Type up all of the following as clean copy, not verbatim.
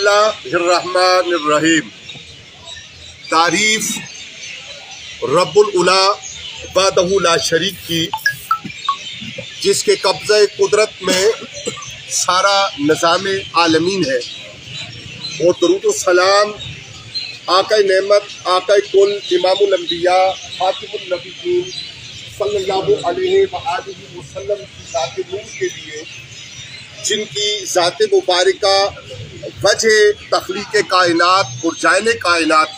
बिस्मिल्लाहिर्रहमानिर्रहीम। तारीफ रब्बुल उला वहदहू ला शरीक की, जिसके कब्ज़े कुदरत में सारा निज़ाम आलमीन है, और दरूद सलाम आका नेमत आका कुल इमामुल अंबिया खातिमुन नबीय्यीन सल्लल्लाहु अलैहि वसल्लम की ज़ात नूर के लिए, जिनकी ज़ात मुबारका वजह तख्लीक कायनात और जाने कायनात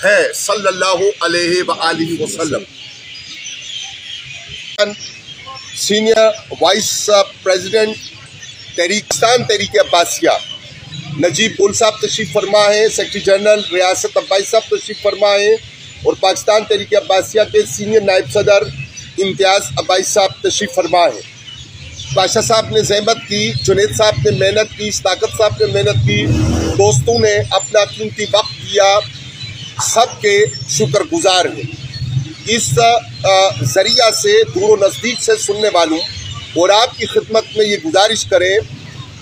है सल्लल्लाहु अलैहि वसल्लम। सीनियर वाइस प्रेसिडेंट तहरीक अब्बासिया नजीब गुल साहब तशरीफ़ फरमा है, सेक्रेटरी जनरल रियासत अब्बासी साहब तशरीफ़ फरमा है, और पाकिस्तान तहरीक अब्बासिया के सीनियर नायब सदर इम्तियाज़ अब्बासी साहब तशरीफ़ फरमा है। बादशाह साहब ने ज़हमत की, जुनैद साहब ने मेहनत की, ताकत साहब ने मेहनत की, दोस्तों ने अपना कीमती वक्त दिया, सबके शुक्रगुजार हैं। इस ज़रिया से दूर व नज़दीक से सुनने वालों और आपकी खिदमत में ये गुजारिश करें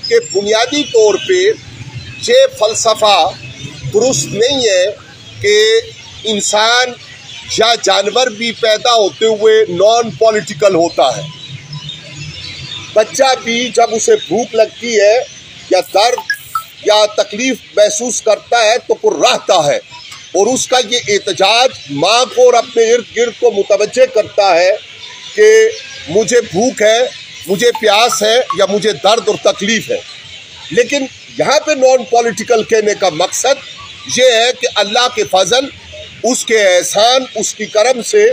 कि बुनियादी तौर पे ये फ़लसफ़ा दुरुस्त नहीं है कि इंसान या जानवर भी पैदा होते हुए नॉन पॉलिटिकल होता है। बच्चा भी जब उसे भूख लगती है या दर्द या तकलीफ महसूस करता है तो कुर्राता है, और उसका ये एहतजाज माँ को और अपने इर्द गिर्द को मुतवज्जे करता है कि मुझे भूख है, मुझे प्यास है, या मुझे दर्द और तकलीफ है। लेकिन यहाँ पे नॉन पॉलिटिकल कहने का मकसद ये है कि अल्लाह के फजल, उसके एहसान, उसकी करम से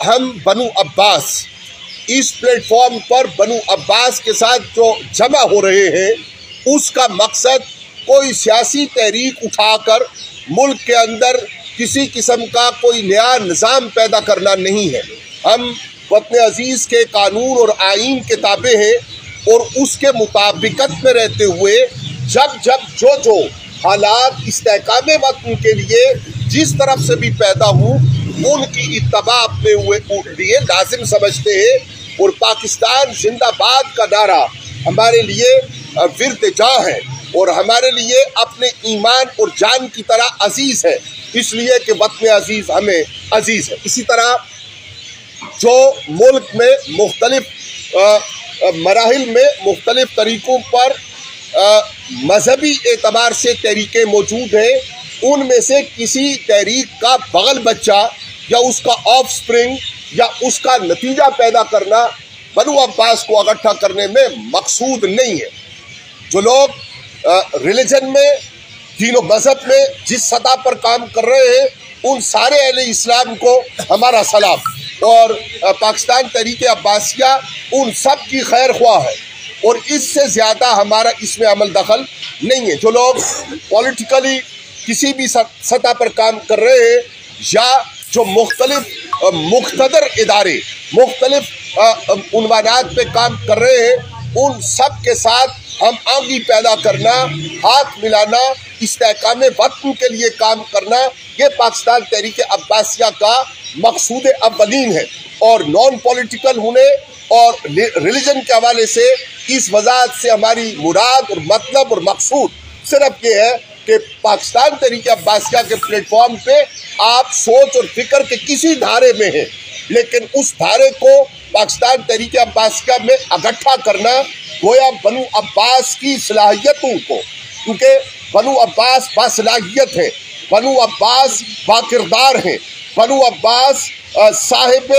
हम बनु अब्बास इस प्लेटफॉर्म पर बनु अब्बास के साथ जो जमा हो रहे हैं, उसका मकसद कोई सियासी तहरीक उठाकर मुल्क के अंदर किसी किस्म का कोई नया निज़ाम पैदा करना नहीं है। हम वतन अजीज़ के कानून और आईन के ताबे हैं, और उसके मुताबिकत में रहते हुए जब जब जो हालात इस्तेहकाम वतन के लिए जिस तरफ से भी पैदा हों, उनकी इत्तबा अपने लिए लाजिम समझते हैं। और पाकिस्तान जिंदाबाद का नारा हमारे लिए विर्द जाँ है, और हमारे लिए अपने ईमान और जान की तरह अजीज़ है, इसलिए कि वतन अजीज़ हमें अजीज़ है। इसी तरह जो मुल्क में मुख्तलिफ मराहिल में मुख्तलिफ तरीक़ों पर मजहबी एतबार से तहरीकें मौजूद हैं, उनमें से किसी तहरीक का बगल बच्चा या उसका ऑफ स्प्रिंग या उसका नतीजा पैदा करना बनु अब्बास को इकट्ठा करने में मकसूद नहीं है। जो लोग रिलीजन में, दीन और मज़हब में जिस सतह पर काम कर रहे हैं, उन सारे अहले इस्लाम को हमारा सलाम, और पाकिस्तान तहरीक अब्बासिया उन सब की खैर ख्वाह है, और इससे ज़्यादा हमारा इसमें अमल दखल नहीं है। जो लोग पॉलिटिकली किसी भी सतह पर काम कर रहे हैं, या जो मुख्तलिफ मुख्तदर इदारे मुख्तलिफ उन्वानात पे काम कर रहे हैं, उन सब के साथ हम आंगी पैदा करना, हाथ मिलाना, इस्तेहकाम वतन के लिए काम करना, ये पाकिस्तान तहरीक अब्बासिया का मकसूद अव्वलीन है। और नॉन पॉलिटिकल होने और रिलीजन के हवाले से इस वजाहत से हमारी मुराद और मतलब और मकसूद सिर्फ ये है कि पाकिस्तान तहरीक अब्बासिया के प्लेटफॉर्म पे आप सोच और फिक्र के किसी धारे में हैं, लेकिन उस धारे को पाकिस्तान तहरीक अब्बासिया में इकट्ठा करना गोया बनु अब्बास की सलाहियतों को, क्योंकि बनु अब्बास बासलाहियत है, बनु अब्बास बाकिरदार हैं, बनु अब्बास साहिब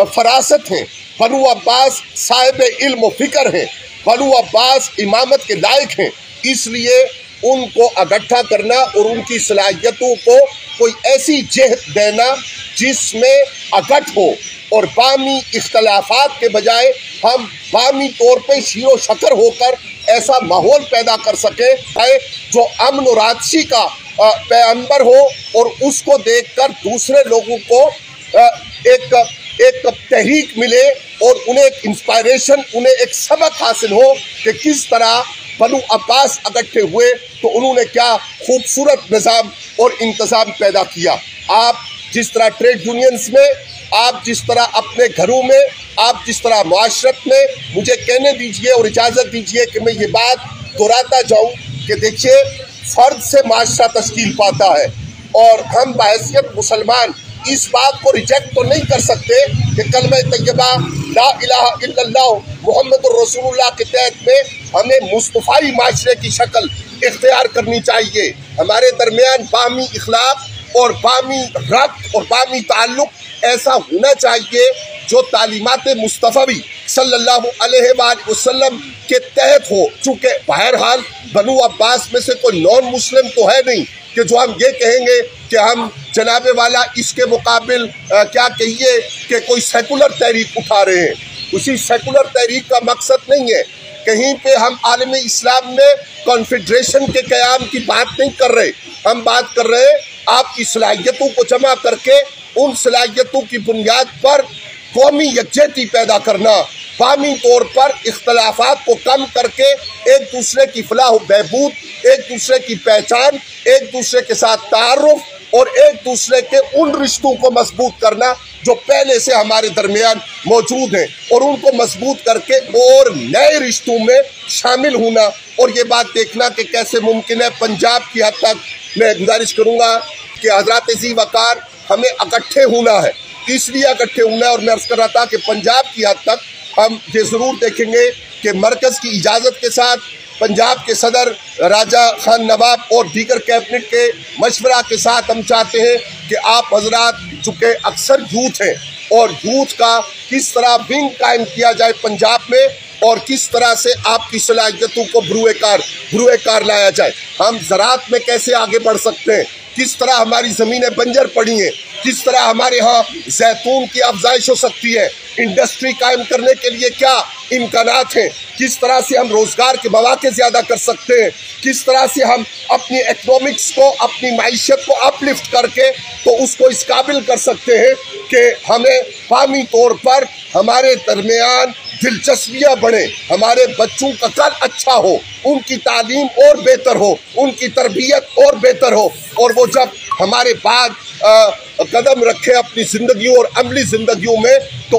फरासत हैं, बनु अब्बास साहिब इल्म व फिक्र हैं, बनु अब्बास इमामत के लायक हैं। इसलिए उनको इकट्ठा करना और उनकी सलाहियतों को कोई ऐसी जहत देना जिसमें इकट्ठ हो, और बामी इख्तलाफात के बजाय हम बामी तौर पे शीरो शकर होकर ऐसा माहौल पैदा कर सके जो अमन और आतशी का पैगंबर हो, और उसको देखकर दूसरे लोगों को एक तहरीक मिले, और उन्हें एक इंस्पायरेशन, उन्हें एक सबक हासिल हो कि किस तरह बनु अब्बास इकट्ठे हुए तो उन्होंने क्या खूबसूरत निज़ाम और इंतज़ाम पैदा किया। आप जिस तरह ट्रेड यूनियंस में, आप जिस तरह अपने घरों में, आप जिस तरह माशरत में, मुझे कहने दीजिए और इजाज़त दीजिए कि मैं ये बात दोहराता जाऊँ कि देखिए फर्द से माशरा तश्कील पाता है और हम बहैसियत मुसलमान इस बात को रिजेक्ट तो नहीं कर सकते कि कलमा तैयबा ला इलाहा इल्लल्लाह मुहम्मदुर रसूलुल्लाह के तहत में हमें मुस्तफ़ाई माशरे की शक्ल इख्तियार करनी चाहिए। हमारे दरमियान बामी इखलाक और बामी रब्त और बामी ताल्लुक ऐसा होना चाहिए जो तालीमात मुस्तफ़वी सल्लल्लाहु अलैहि वसल्लम के तहत हो। चूँकि बहरहाल बनु अब्बास में से कोई नॉन मुस्लिम तो है नहीं कि जो हम ये कहेंगे कि हम जनाबे वाला इसके मुकाबिल क्या कहिए कि कोई सेकुलर तहरीक उठा रहे हैं। उसी सेकुलर तहरीक का मकसद नहीं है कहीं पे हम आलम इस्लाम में कॉन्फेडरेशन के क़याम की बात नहीं कर रहे। हम बात कर रहे हैं आपकी सलाहियतों को जमा करके उन सलाहियतों की बुनियाद पर कौमी यकजहती पैदा करना, बामी तौर पर इख्तलाफात को कम करके एक दूसरे की फलाह बहबूद, एक दूसरे की पहचान, एक दूसरे के साथ तारुफ और एक दूसरे के उन रिश्तों को मजबूत करना जो पहले से हमारे दरमियान मौजूद हैं और उनको मजबूत करके और नए रिश्तों में शामिल होना। और ये बात देखना कि कैसे मुमकिन है। पंजाब की हद तक मैं गुजारिश करूँगा कि हज़रात ज़ी वक़ार हमें इकट्ठे होना है, इसलिए इकट्ठे होना है। और मैं अर्ज़ कर रहा था कि पंजाब की हद तक हम ये ज़रूर देखेंगे कि मरकज़ की इजाज़त के साथ पंजाब के सदर राजा खान नवाब और दीगर कैबिनेट के मशवरा के साथ हम चाहते हैं कि आप हजरात चूँकि अक्सर यूथ हैं और यूथ का किस तरह विंग कायम किया जाए पंजाब में और किस तरह से आपकी सलाहियतों को बरूए कार लाया जाए। हम ज़राअत में कैसे आगे बढ़ सकते हैं, किस तरह हमारी ज़मीनें बंजर पड़ी हैं, किस तरह हमारे यहाँ जैतून की अफजाइश हो सकती है, इंडस्ट्री कायम करने के लिए क्या इम्कानात हैं, किस तरह से हम रोज़गार के मौके ज़्यादा कर सकते हैं, किस तरह से हम अपनी इकनॉमिक्स को, अपनी माइशत को अपलिफ्ट करके तो उसको इस काबिल कर सकते हैं कि हमें फाहमी तौर पर हमारे दरमियान दिलचस्पियाँ बढ़े, हमारे बच्चों का कल अच्छा हो, उनकी तालीम और बेहतर हो, उनकी तरबियत और बेहतर हो और वो जब हमारे बाद कदम रखे अपनी ज़िंदगी और अमली ज़िंदगियों में तो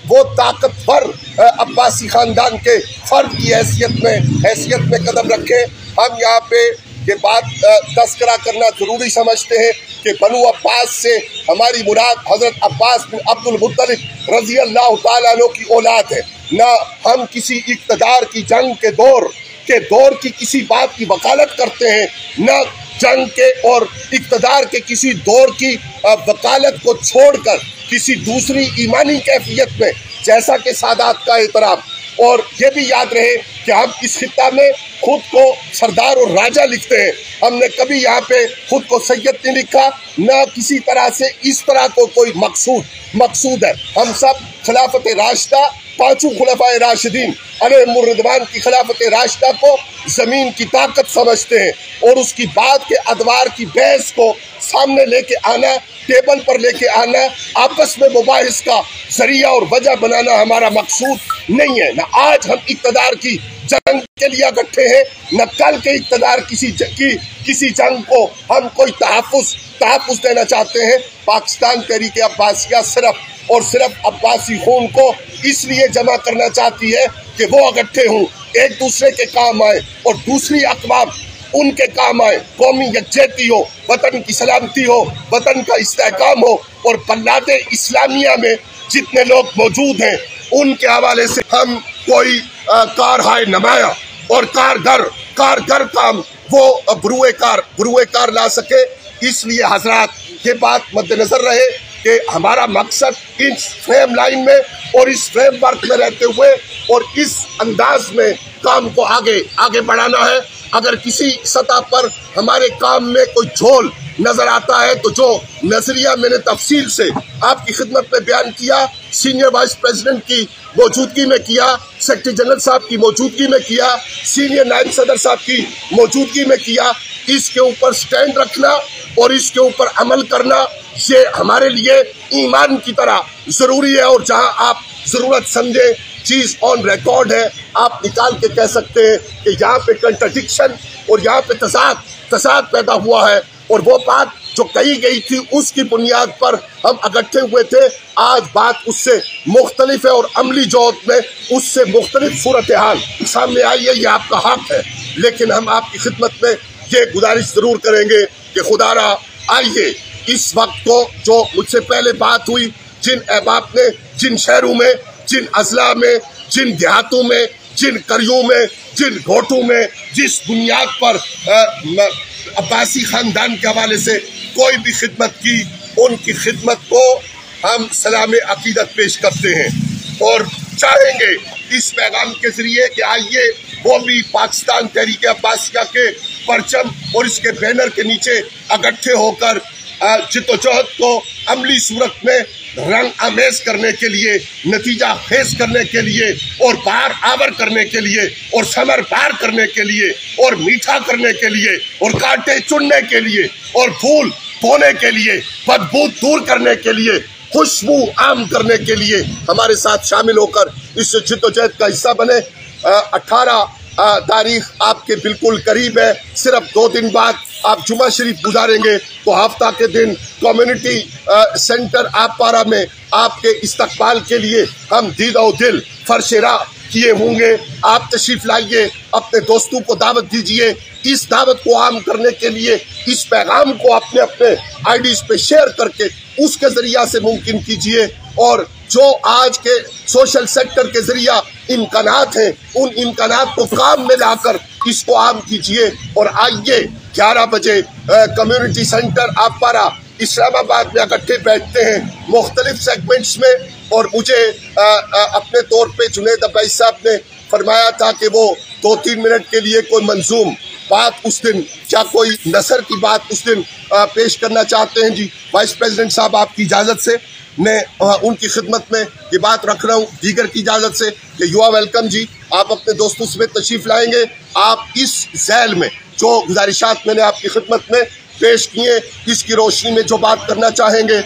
वो ताकतवर अब्बासी ख़ानदान के फ़र्द की हैसियत में कदम रखे। हम यहाँ पे ये बात तस्करा करना ज़रूरी समझते हैं कि बनु अब्बास से हमारी मुराद हज़रत अब्बास बिन अब्दुल मुत्तलिब रज़ी अल्लाह ताला अन्हु की औलाद है। न हम किसी इक़्तिदार की जंग के दौर की किसी बात की वकालत करते हैं, न जंग के और इक़्तिदार के किसी दौर की वकालत को छोड़कर किसी दूसरी ईमानी कैफियत में जैसा कि सादात का एहतराम। और ये भी याद रहे कि हम इस खित्ता में खुद को सरदार और राजा लिखते हैं, हमने कभी यहाँ पे खुद को सैयद नहीं लिखा, न किसी तरह से इस तरह को कोई मकसूद है। हम सब खिलाफत राशिदा, पांचों खुलफाए राशिदीन अलैहिमुर रिदवान की खिलाफत राशिदा को ज़मीन की ताकत समझते हैं और उसकी बात के अदवार की बहस को सामने लेके आना, टेबल पर लेके आना, आपस में मुबाहिस का जरिया और वजह बनाना हमारा मकसूद नहीं है। न आज हम इक़्तिदार की जंग के लिए इकट्ठे हैं, न कल के इक़्तिदार किसी जंग को हम कोई तहफ़्फ़ुज़ देना चाहते हैं। पाकिस्तान तहरीक अब्बासिया सिर्फ और सिर्फ अब्बासी खून को इसलिए जमा करना चाहती है कि वो इकट्ठे हों, एक दूसरे के काम आए और दूसरी अक़वाम उनके काम आए, कौमी यकजहती हो, वतन की सलामती हो, वतन का इस्तेहकाम हो और बल्लाद इस्लामिया में जितने लोग मौजूद हैं उनके हवाले से हम कोई कारहाय नमाया और कारगर काम वो बरूए कार ला सके। इसलिए हजरात ये बात मद्देनजर रहे कि हमारा मकसद इस फ्रेम लाइन में और इस फ्रेमवर्क में रहते हुए और इस अंदाज में काम को आगे बढ़ाना है। अगर किसी सतह पर हमारे काम में कोई झोल नजर आता है तो जो नजरिया मैंने तफसील से आपकी खिदमत में बयान किया, सीनियर वाइस प्रेसिडेंट की मौजूदगी में किया, सेक्रेटरी जनरल साहब की मौजूदगी में किया, सीनियर नायब सदर साहब की मौजूदगी में किया, इसके ऊपर स्टैंड रखना और इसके ऊपर अमल करना ये हमारे लिए ईमान की तरह ज़रूरी है। और जहां आप ज़रूरत समझे चीज़ ऑन रिकॉर्ड है, आप निकाल के कह सकते हैं कि यहाँ पे कंट्रडिक्शन और यहाँ पे तसाद पैदा हुआ है और वो बात जो कही गई थी उसकी बुनियाद पर हम इकट्ठे हुए थे। आज बात उससे मुख्तलिफ है और अमली जौत में उससे मुख्तलिफ सूरत हाल सामने आई है। ये आपका हक है। लेकिन हम आपकी खिदमत में ये गुजारिश जरूर करेंगे कि खुदारा आइए इस वक्त को जो मुझसे पहले बात हुई, जिन अहबाब ने जिन शहरों में, जिन अजला में, जिन देहातों में, जिन करियों में, जिन घोटों में जिस बुनियाद पर अब्बासी खानदान के हवाले से कोई भी खिदमत की, उनकी खिदमत को हम सलाम अकीदत पेश करते हैं और चाहेंगे इस पैगाम के जरिए कि आइए वो भी पाकिस्तान तहरीक अब्बासिया के परचम और इसके बैनर के नीचे इकट्ठे होकर जिद्दोजहद को अमली सूरत में रंग आमेज करने के लिए, नतीजा खेज करने के लिए और बार आवर करने के लिए और समर पार करने के लिए और मीठा करने के लिए और कांटे चुनने के लिए और फूल बोने के लिए, बदबू दूर करने के लिए, खुशबू आम करने के लिए हमारे साथ शामिल होकर इस जिद्दोजहद का हिस्सा बने। 18 तारीख आपके बिल्कुल करीब है। सिर्फ 2 दिन बाद आप जुमा शरीफ गुजारेंगे तो हफ्ता के दिन कम्युनिटी सेंटर आपपारा में आपके इस्तकबाल के लिए हम दीदो दिल फरशेरा किए होंगे। आप तशरीफ लाइए, अपने दोस्तों को दावत दीजिए। इस दावत को आम करने के लिए इस पैगाम को अपने अपने आईडीज पे शेयर करके उसके जरिया से मुमकिन कीजिए और जो आज के सोशल सेक्टर के जरिया इम्कानात हैं, उन इम्कानात को काम में लाकर इसको आम कीजिए और आइए 11 बजे कम्युनिटी सेंटर आपपारा इस्लामाबाद में इकट्ठे बैठते हैं मुख्तलिफ सेगमेंट्स में। और मुझे अपने तौर पे जुनैद अब्बासी साहब ने फरमाया था कि वो 2-3 मिनट के लिए कोई मंजूम बात उस दिन, क्या कोई नसर की बात उस दिन पेश करना चाहते हैं। जी वाइस प्रेसिडेंट साहब, आपकी इजाज़त से मैं उनकी खिदमत में ये बात रख रहा हूँ, दीगर की इजाज़त से कि यू आर वेलकम जी। आप अपने दोस्तों समेत तशरीफ़ लाएंगे। आप इस झैल में जो गुजारिशात मैंने आपकी खिदमत में पेश किए, इसकी रोशनी में जो बात करना चाहेंगे,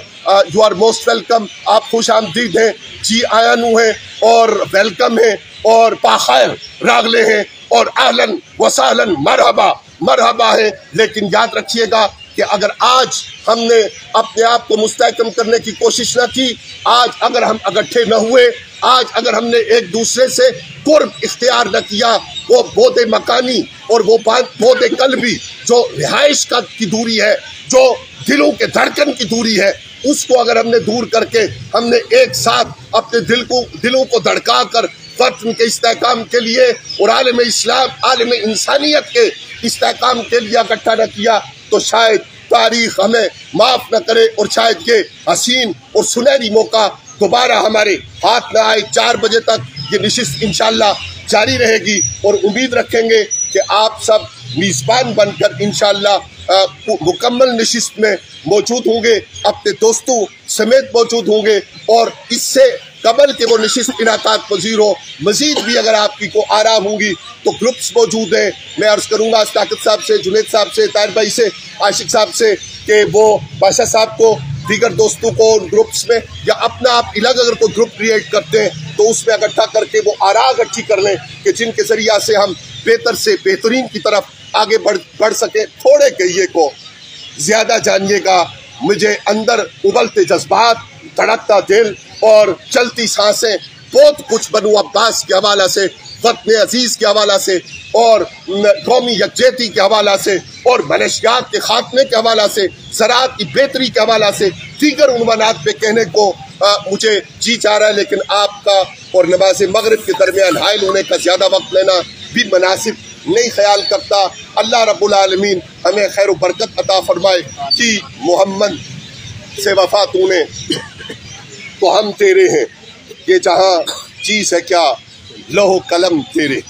यू आर मोस्ट वेलकम। आप खुश आमदीद हैं, जी आयानू हैं और वेलकम हैं और बाखैर रागले हैं और आहलन वसाहलन मरहबा मरहबा है। लेकिन याद रखिएगा कि अगर आज हमने अपने आप को मुस्तहकम करने की कोशिश न की, आज अगर हम इकट्ठे न हुए, आज अगर हमने एक दूसरे से कुर्ब इख्तियार न किया, वो बोधे मकानी और वो बोधे कल्बी जो रिहाइश का की दूरी है, जो दिलों के धड़कन की दूरी है, उसको अगर हमने दूर करके हमने एक साथ अपने दिलों को धड़का कर वतन के इस्तेहकाम के लिए और आलम इस्लाम, आलम इंसानियत के इस्तेहकाम के लिए इकट्ठा न किया, तो शायद तारीख हमें माफ़ न करे और शायद ये हसीन और सुनहरी मौका दोबारा हमारे हाथ न आए। 4 बजे तक ये नशिस्त इंशाल्लाह जारी रहेगी और उम्मीद रखेंगे कि आप सब मेज़बान बनकर इंशाल्लाह मुकम्मल नशिस्त में मौजूद होंगे, अपने दोस्तों समेत मौजूद होंगे और इससे कबल के वो नशिस्त इनाकात पजीर हो। मजीद भी अगर आपकी को आराम होंगी तो ग्रुप्स मौजूद हैं। मैं अर्ज़ करूँगा ताकत साहब से, जुनैद साहब से, ताहिर भाई से, आशिक साहब से कि वो बादशाह साहब को, दीगर दोस्तों को ग्रुप्स में या अपना आप अलग अगर कोई ग्रुप क्रिएट करते हैं तो उसमें इकट्ठा करके वो आरा इकट्ठी कर लें कि जिनके जरिया से हम बेहतर से बेहतरीन की तरफ आगे बढ़ सके। थोड़े कहिए को ज़्यादा जानिएगा। मुझे अंदर उबलते जज्बात, धड़कता दिल और चलती सांसें बहुत कुछ बनु अब्बास के हवाला से, वतन अजीज़ के हवाला से और कौमी यकजहती के हवाला से और मनशियात के खात्मे के हवाला से, ज़राअत की बेहतरी के हवाला से, दीगर उन्वानात पे कहने को मुझे जी चाह रहा है। लेकिन आपका और नमाज मगरिब के दरमियान हाइल होने का ज़्यादा वक्त लेना भी मुनासिब नहीं ख्याल करता। अल्लाह रब्बुल आलमीन हमें खैर बरकत अता फरमाए कि मोहम्मद से वफा तूने तो हम तेरे हैं, ये जहाँ चीज़ है क्या लौह कलम तेरे।